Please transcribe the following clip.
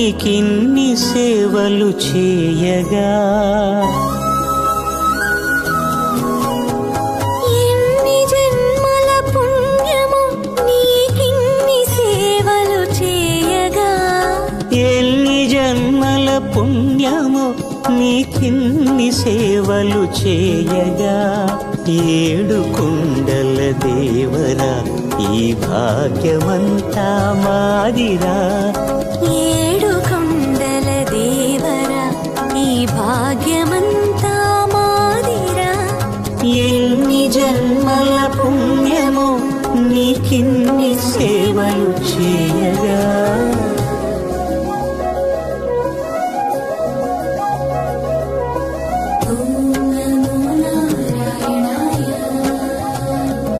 నీకిన్ని సేవలు చేయగా ఎన్ని జన్మల పుణ్యము నీకిన్ని సేవలు చేయగా ఎన్ని జన్మల పుణ్యము నీకిన్ని సేవలు చేయగా ఏడు కుండల దేవరా ఈ భాగ్యమంతా మాదిరా ఏడు కొండల దేవరా ఈ భాగ్యమంతా మాదిరా ఎన్ని జన్మల పుణ్యము నీకిన్ని సేవలు చేయగా